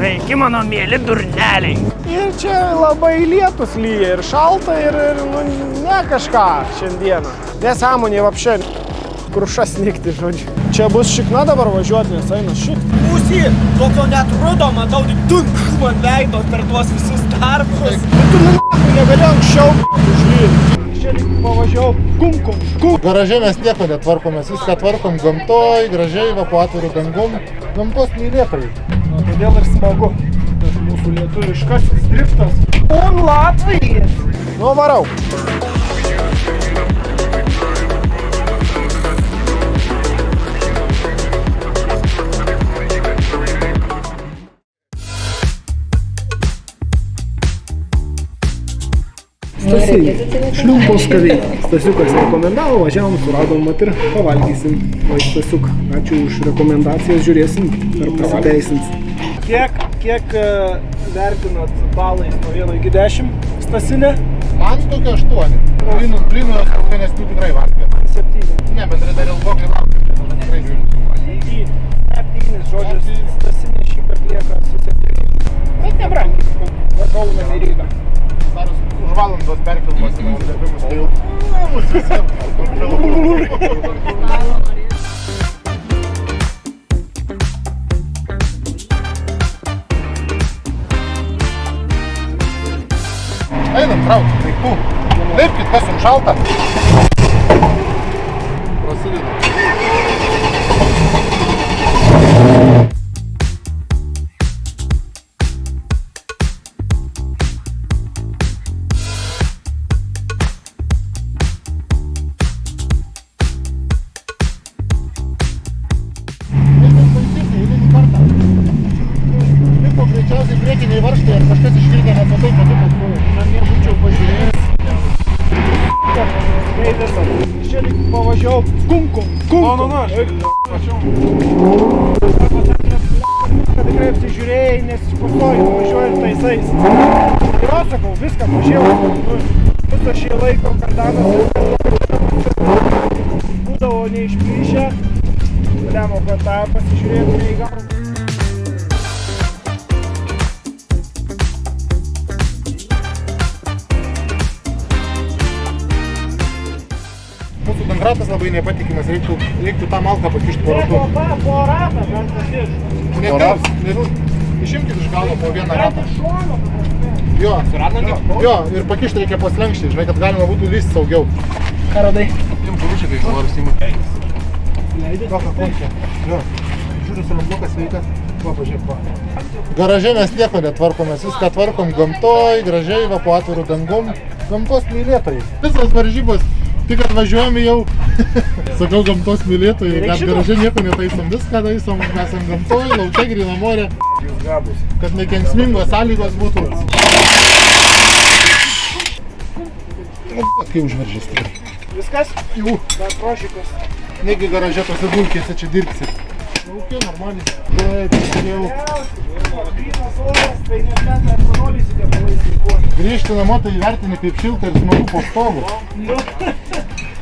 Sveiki, mano mėly durneliai. Ir čia labai lietus lyja ir šalta ir ne kažką šiandieną. Nesąmonė vapšė, kruša snigti, žodžiu. Čia bus šikna dabar važiuoti, nes eina šik. Pusį tokio net rudo, matau, tik dunk man leido per tuos visus darbus. Tu negali anksčiau užlyti. Čia pavažiavau kum. Garaže mes nieko netvarkom, mes viską tvarkom gamtoj, gražiai, po atviru dangum, gamtos mylėtojai. Todėl ir smagu, tas mūsų lietuviškasis driftas. On Latvijas! Nu, varau. Stasiai, šliumpos kaviai. Stasiukas rekomendavo, važiavom, suradom mat ir pavalgysim. O Stasiuk, ačiū už rekomendacijas, žiūrėsim, ar pasiteisins. Kiek vertinat balais nuo 1 iki 10 Stasinė? Man tokia 8. Blynų skanesnių tikrai valgė. 7. Ne, bet dar ilgokai laukia, tada tikrai žiūrėsim. Lygiai 7 žodžius, Stasinė šį kartą lieka su 7. Bet nebrangiai, Kauną į Rygą. Dar už valandos perfilmuosime uždavimus, tai jau mus visiems. Einam, traukit daiktų. Leipkit, kas jums šalta. Prasideda. Greičiausiai priekiniai varžtai ar kažkas išvirkė nepatai, kad tu paskui. Namie būčiau pažiūrėjęs. Tai visą. Čia pavažiavau kum. Tikrai apsižiūrėjai, nes pastoju važiuoju taisais. Ir sakau, viską pažiūrėjau. Visą šį laiko kardanas būdavo neišplyšę. Lemo, kad tą pasižiūrėtų neįgalų. Mūsų dangratas labai nepatikimas, reiktų tą malką pakišti po ratu. Po ratą bent pakišti. Išimkit iš galo po vieną ratą. Jo, ir pakišti reikia po slenkštį, žinai, kad galima būtų lysti saugiau. Ką radai? Jums rūšia, kai noriu stimą. Kokią kokią? Jo. Žiūriu, sulambukas veikas. Va, pažiūrėk, va. Garaže mes nieko netvarkom, mes viską tvarkom gamtoj, gražiai, va, po atviru dangum. Gamtos mylėtojai. Visas varžybos. Tik atvažiuojame jau, sakau, gamtos mylėtojai, kad garaže nieko netaisom, viską taisom, mes esam gamtoj, lauke, gryno more, kad nekenksmingos sąlygos būtų. Kai užveržės tikrai. Viskas? Jau. Dar prošikas. Negi garaže tose dulkėse čia dirbsi. Lauke, normaliai. Taip, jau. Grynas oras, tai net net nepanolysite palaisyti. Grįžti namo, tai įvertini kaip šilta ir smagu po stovu.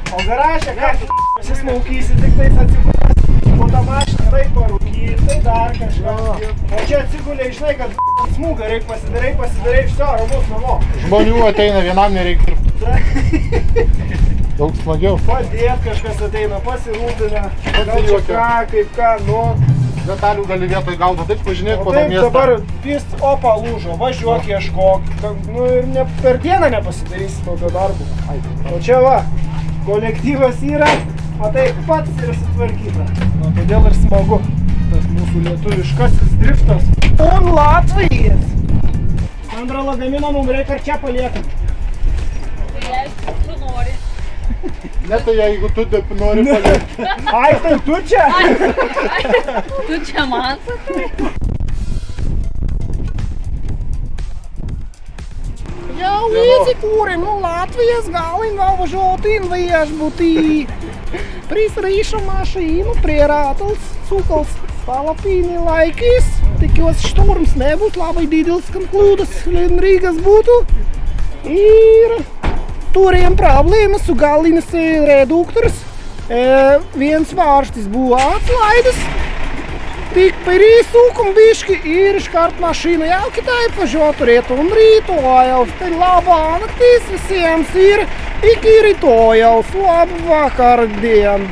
O garaže, ką tu pasismaukysi, tik tais atsigulęs po tą mašiną, tai parūkyti, tai dar kažką. O čia atsigulė, žinai, kad smūga, reik pasidarai, viso, ramus namo. Žmonių ateina, vienam nereikia dirbti. Daug smagiau. Padėt kažkas ateina, pasirūpina, gal čia ką, kaip ką, nu. Detalių gali vietoj gaudo, taip važinėti po tą Taip, miestą. dabar pist, opa, lūžo, važiuok, ieškok, nu ir per dieną nepasidarysi tokio darbo. O čia va, kolektyvas yra, o tai pats ir sutvarkyta. Nu, todėl ir smagu, tas mūsų lietuviškasis driftas. On Latvijas! Sandra, lagaminą mums reikia čia paliekam. Tai jeigu tu nori. Ne, tai jeigu tu taip nori paliekti. Ai, tai tu čia? Tu čia man sakai? Jau įsikūrėm, nu Latvijas galim vēl važiuoti in viešbutī. Prisrīšam mašīnu prie Rātals, Cukals, palapīni laikīs. Tikos šturms nebūs labai didels, kad klūdas Rīgas būtu. Ir turējām problēmas su galīnas reduktors. Viens vārštis buvo atslaidas. Tik pirīsūkum biški ir iškart mašīnu jau kitaip važiuot turėtų un rītojaus. Tai labā naktīs visiems ir iki rītojaus. Labu vakardien!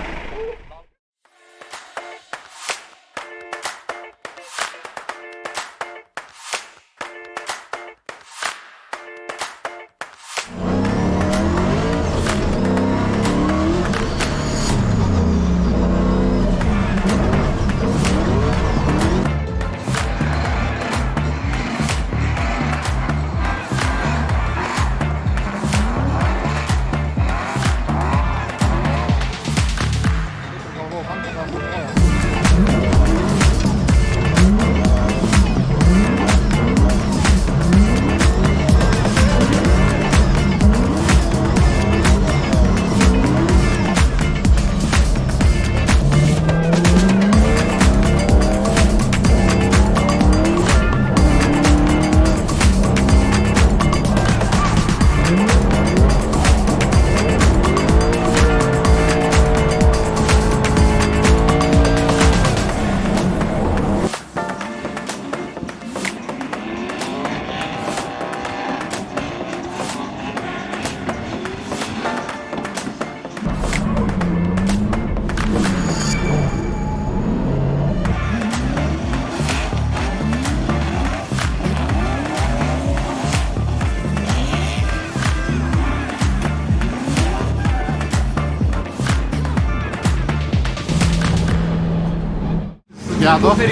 Gedo. Ne,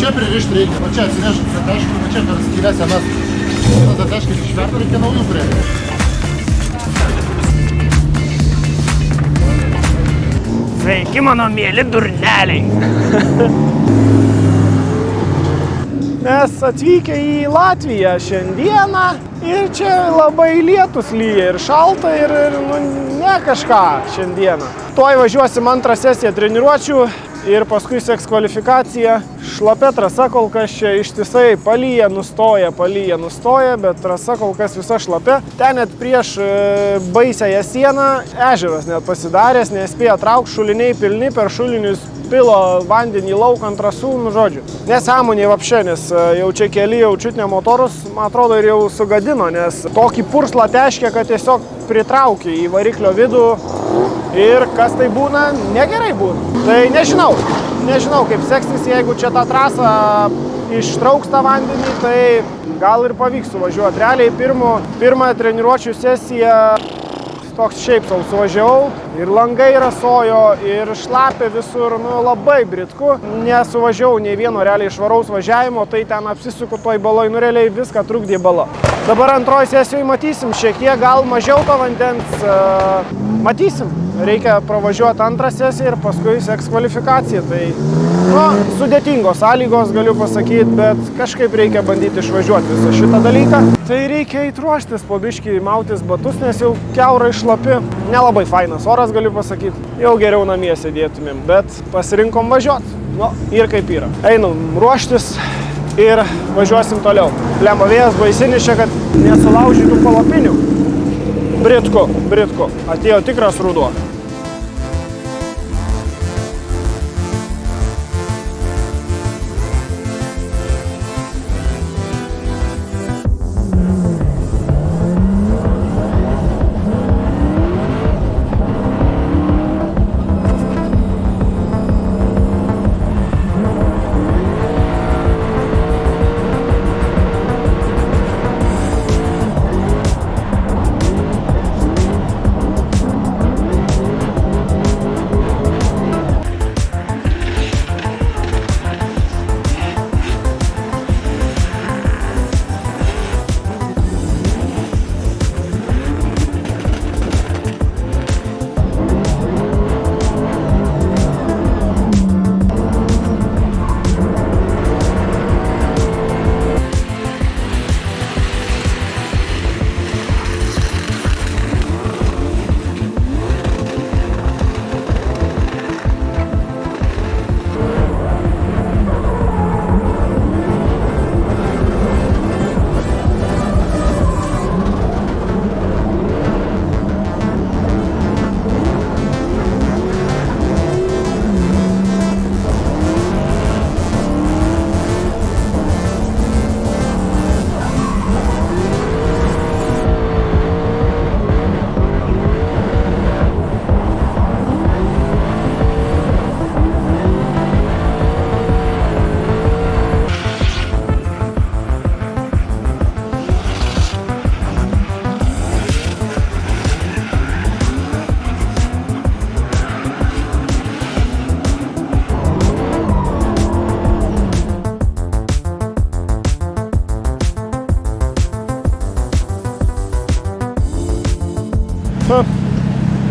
čia pririšti reikia, va čia atsinešti zateškį, va čia per skylę senas. Zateškį išverti reikia naujų priekį. Sveiki, mano mėly durneliai. Mes atvykę į Latviją šiandieną ir čia labai lietus lyja ir šalta ir ne kažką šiandieną. Tuoj važiuosim antrą sesiją treniruočių ir paskui seks kvalifikacija. Šlapia trasa kol kas čia ištisai palyja, nustoja, bet trasa kol kas visa šlapia. Ten net prieš baisiąją sieną ežeras net pasidaręs, nespėja traukti, šuliniai pilni, per šulinius pilo vandenį lauk ant trasų, žodžiu. Nesąmonė vapšė, nes jau čia keli jau čiutnė motorus, man atrodo, ir jau sugadino, nes tokį purslą teškia, kad tiesiog pritraukia į variklio vidų ir kas tai būna, negerai būna. Tai nežinau kaip seksis, jeigu čia tą trasą ištrauks tą vandenį, tai gal ir pavyks suvažiuoti. Realiai pirmą treniruočių sesiją toks šiaip sau suvažiavau ir langai rasojo ir šlapė visur, labai britku. Nesuvažiavau nei vieno realiai švaraus važiavimo, tai ten apsisuku toj baloj, realiai viską trukdė bala. Dabar antroji sesijoje matysim, šiek tiek gal mažiau to vandens, matysim. Reikia pravažiuoti antrą sesiją ir paskui seks kvalifikaciją. Tai sudėtingos sąlygos, galiu pasakyti, bet kažkaip reikia bandyti išvažiuoti visą šitą dalyką. Tai reikia įtruoštis po biškį, mautis batus, nes jau kiaurai šlapi. Nelabai fainas oras, galiu pasakyti. Jau geriau namie sėdėtumėm, bet pasirinkom važiuoti. Ir kaip yra. Einam ruoštis ir važiuosim toliau. Lemba vėjas baisinis čia, kad nesulaužytų palapinių. Britku. Atėjo tikras ruduo.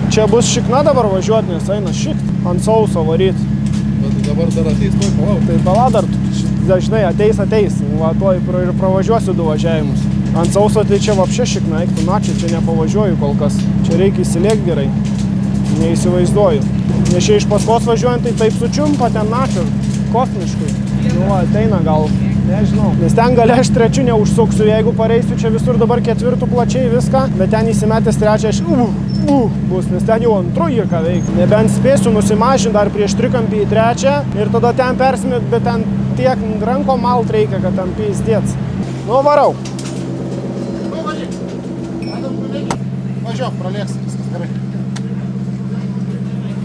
Čia bus šikna dabar važiuoti, nes eina šikt. Ant sauso varyt. Bet dabar dar ateis, tuoj palauk. Tai pala dar, dažnai ateis. Va, tuoj ir pravažiuosiu 2 važiavimus. Ant sauso tai čia vapšė šikna, eiktų načia, čia nepavažiuoju kol kas. Čia reikia įsilėkti gerai. Neįsivaizduoju. Nes čia iš paskos važiuojant, tai taip sučiumpa ten načia, kosmiškai. Nu, va, ateina gal, nežinau. Nes ten gali aš 3 neužsuksiu, jeigu pareisiu čia visur dabar 4 plačiai viską, bet ten įsimetęs 3 aš bus, nes ten jau 2 ką veikti. Nebent spėsiu nusimažinti dar prieš trikampį į 3 ir tada ten persimėt, bet ten tiek ranko malt reikia, kad ten pėstėts. Nu, varau. Važiuok, pralėks, viskas gerai.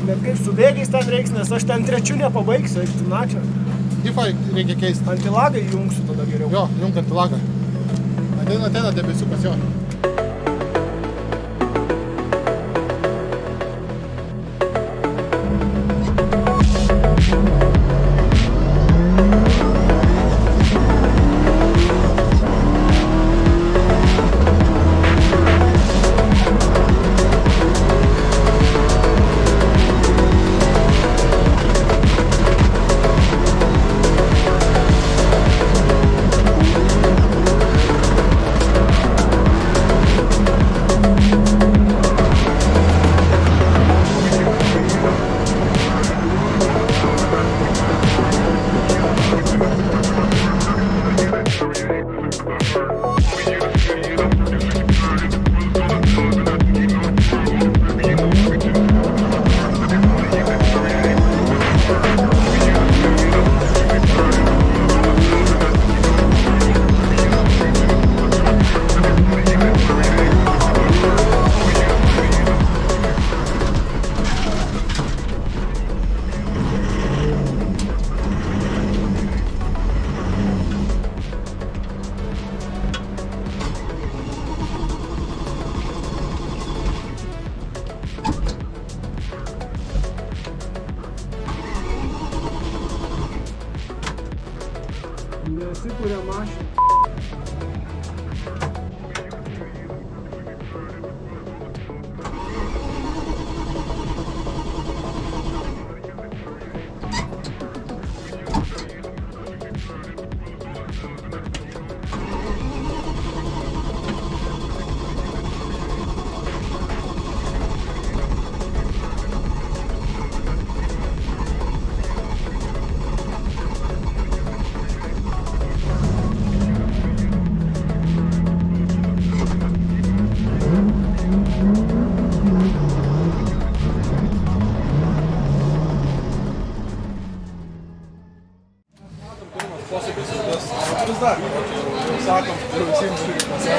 Bet kaip su bėgiais ten reiks, nes aš ten 3 nepabaigsiu, eikti načia. Diffą reikia keisti. Antilagą jungsiu tada geriau. Jo, jung antilagą. Ateina debesiukas, jo. Nesikuria mašina.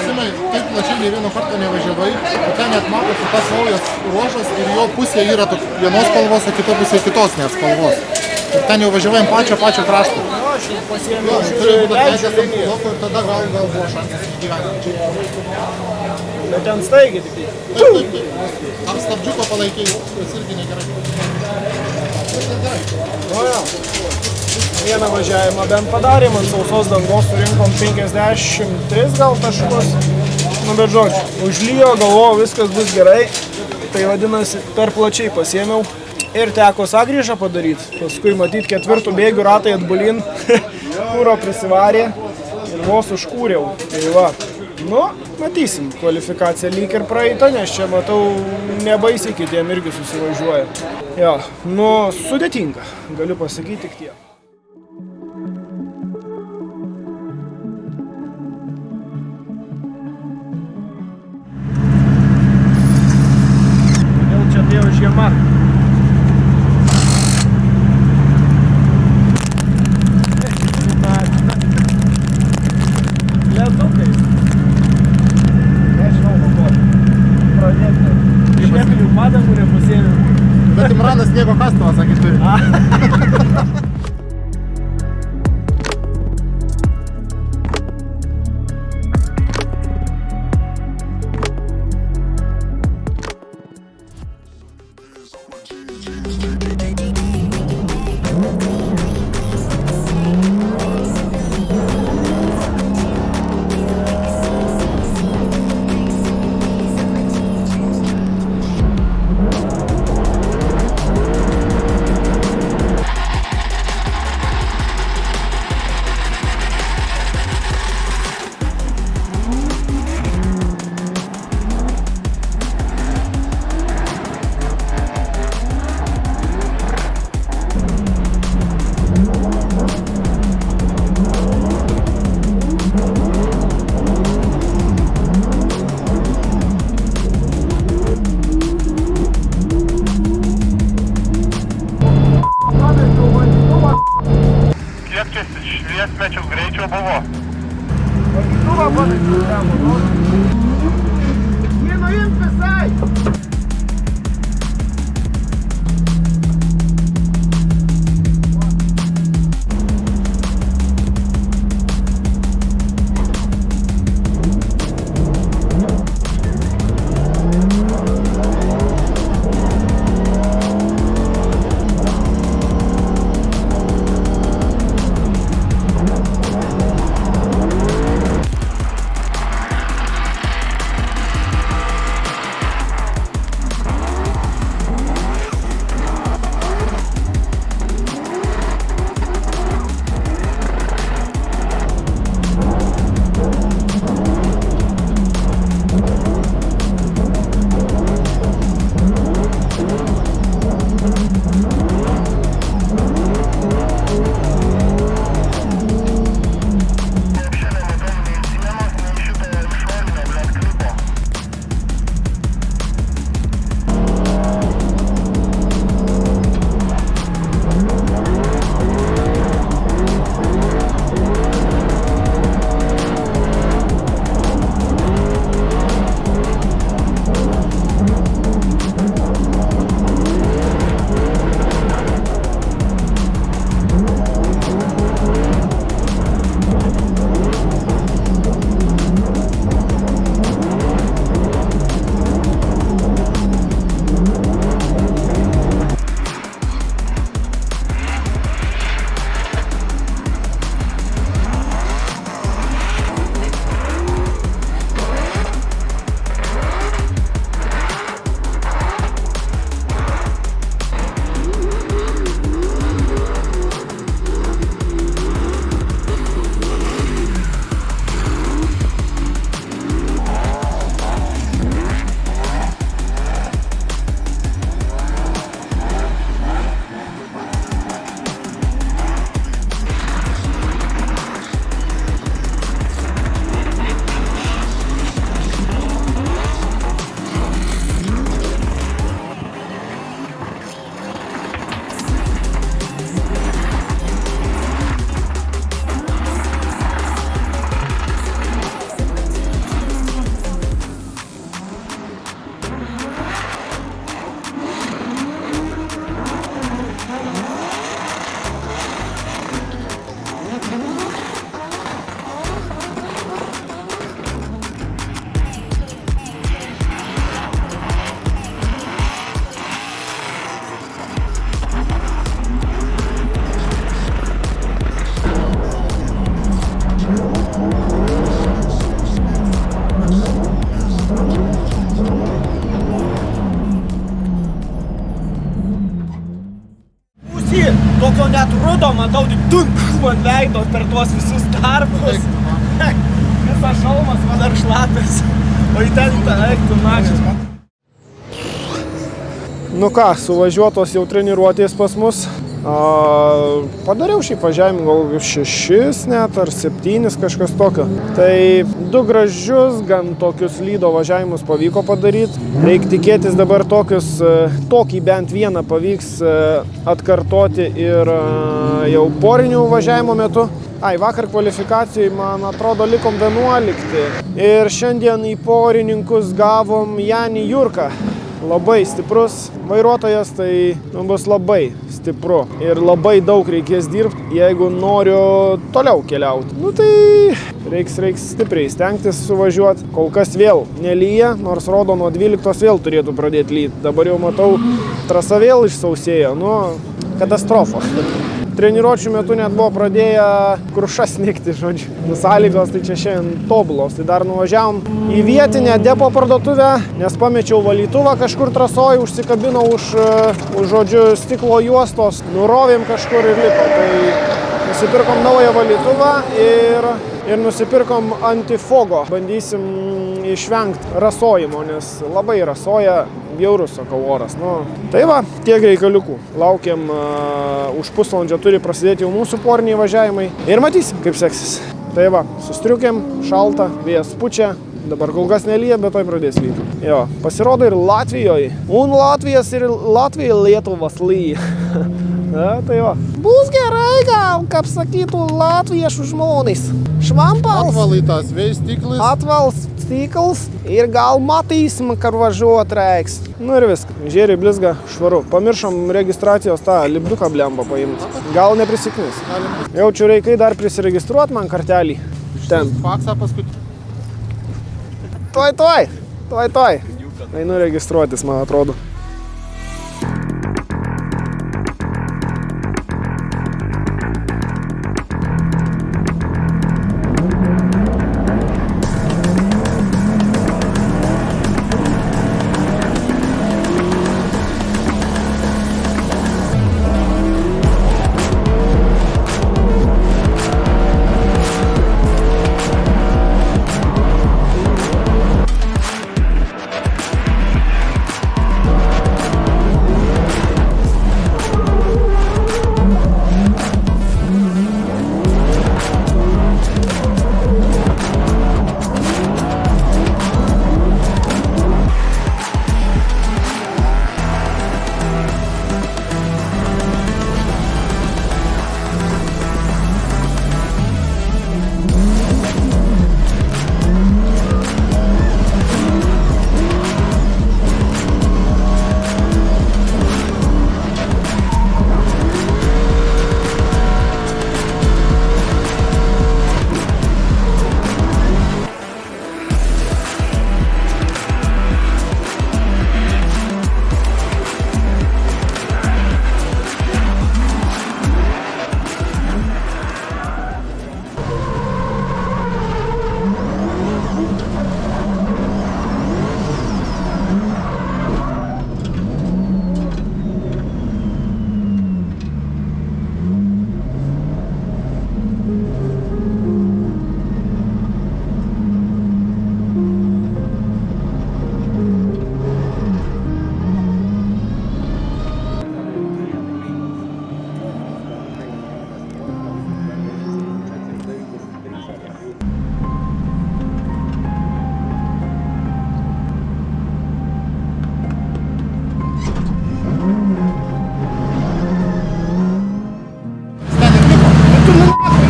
Simai, taip plačiai nei vieno karto nevažiavai, o ten net matosi tas naujas ruožas ir jo pusė yra vienos spalvos, o kita pusė kitos net spalvos. Ir ten jau važiavėjom pačio kraštą. Aš jau pasiėmiau Turėjo būti leidžiu atleidžias ant liniją. bloko ir tada gal buvo šansas įgyventi. Bet ten staigiai tik. Taip. Ar stabdžiuko palaikiai, jis irgi negerai. Viskas gerai. Nu jo. Vieną važiavimą bent padarėm, ant sausos dangos surinkom 53 gal taškus. Nu bet žodžiu, užlijo, galvojau, viskas bus gerai. Tai vadinasi, per plačiai pasiėmiau. Ir teko sagrįžą padaryti. Paskui matyti 4 bėgių ratai atbulin. Kūro prisivarė ir vos užkūriau. Tai va. Nu, matysim. Kvalifikacija lyg ir praeita, nes čia matau nebaisiai kitiem irgi susivažiuoja. Jo, nu, sudėtinga. Galiu pasakyti tik tiek. Kodėl čia atėjo žiema? Ledukais. Nežinau, ko pradėti. Šlepinių padangų nepasėmiau. Bet Imranas sniego kastuvą, sakė, turi. šviesmečius greičio buvo. Valytuvą panašiai, nenuimt visai. Tokio net rudo, matau, tik dunk man leido per tuos visus darbus. Visas šalmas man dar šlapės. O į ten eiktų mačias. Nu ką, suvažiuotos jau treniruotės pas mus. Padariau šį važiavimą gal 6 net ar 7 kažkas tokio. Tai 2 gražius, gan tokius lydo važiavimus pavyko padaryti. Reikia tikėtis dabar tokį bent vieną pavyks atkartoti ir jau porinių važiavimo metu. Vakar kvalifikacijai, man atrodo, likom 11. Ir šiandien į porininkus gavom Janį Jurką. Labai stiprus vairuotojas, tai bus labai stipru ir labai daug reikės dirbti, jeigu noriu toliau keliauti. Nu tai reiks stipriai stengtis suvažiuoti. Kol kas vėl nelyja, nors rodo nuo 12 vėl turėtų pradėti lyti. Dabar jau matau, trasa vėl išsausėjo, katastrofa. Treniruočių metu net buvo pradėję krušas snigti, žodžiu. Sąlygos tai čia šiandien tobulos. Tai dar nuvažiavom į vietinę depo parduotuvę, nes pamečiau valytuvą kažkur trasoj, užsikabinau už stiklo juostos, nurovėm kažkur ir liko. Tai nusipirkom naują valytuvą ir nusipirkom antifogo. Bandysim išvengti rasojimo, nes labai rasoja. Bjaurus, sakau, oras. Tai va, tiek reikaliukų. Laukiam, už pusvalandžio turi prasidėti jau mūsų poriniai važiavimai. Ir matysim, kaip seksis. Tai va, sustriukėm, šalta, vėjas pučia. Dabar kol kas nelyja, bet toj pradės lyti. Jo, pasirodo ir Latvijoje. Latvijas ir Latvija Lietuvas lyja. Na, tai va. Bus gerai gal, kaip sakytų latviešių žmonės. Švampals. Atvalytas vėjas stiklis. Atvals stikls ir gal matysim, kad važiuot reiks. Nu ir viskas. Žiūrėjai blizga, švaru. Pamiršom registracijos tą lipduką blembą paimti. Gal neprisiknis. Jaučiu reikai dar prisiregistruot man kartelį. Ten. Faksą paskutinį. Tuoj. Einu registruotis, man atrodo.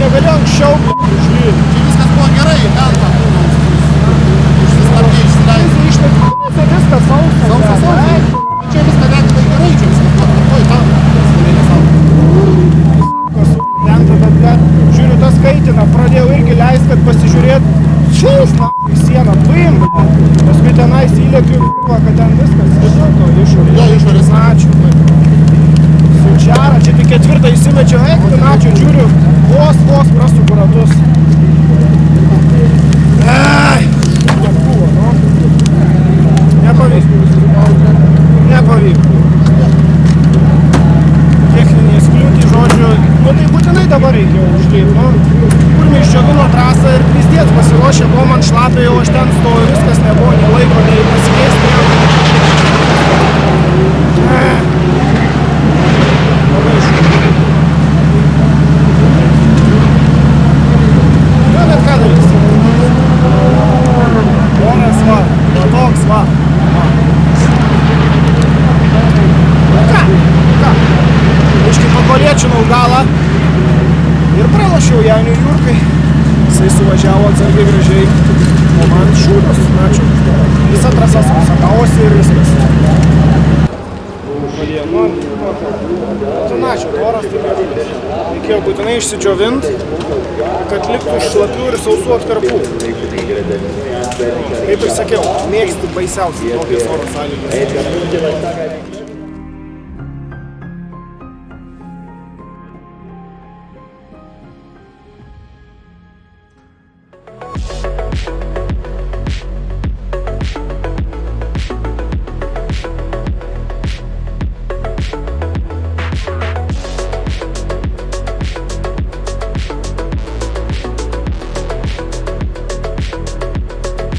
Negali anksčiau. Čia viskas buvo gerai, ten tą užsistabdė, išsileidė. Išlaikai, tai viskas sausas. Čia viską vektai gerai, čia viskas buvo tvarkoj, tam stovėlė savo. Žiūriu, tas kaitina, pradėjau irgi leist, kad pasižiūrėt. Šis, į sieną, paim. Paskui tenais įlėkiu, kad ten viskas. Išorės. Jo, išorės. Ačiū. Sučiara, čia tik ketvirtą įsimečiau, ten ačiū, žiūriu, vos prasuku ratus. Tiek buvo, nu. Nepavyko. Techninės kliūtys, žodžiu, nu tai būtinai dabar reikia uždėti, nu. Kurmi iščiovino trasą ir pizdėts pasiruošė, buvo man šlapė, jau aš ten stoju, viskas nebuvo, nei laiko, nei pasikeis, bet ką darysi? Oras va, toks va. Ką? Iškai pakolėčinau galą ir pralašiau Jauniui Jurkai. Jisai suvažiavo atsargiai gražiai, o man šūdas, ačiū. Visa trasa susakavosi ir viskas. Ačiū, tvoras tai nevykas. Reikėjo būtinai išsidžiovint, kad liktų šlapių ir sausų atkarpų. Kaip ir sakiau, mėgsti baisiausiai tokias oro sąlygas.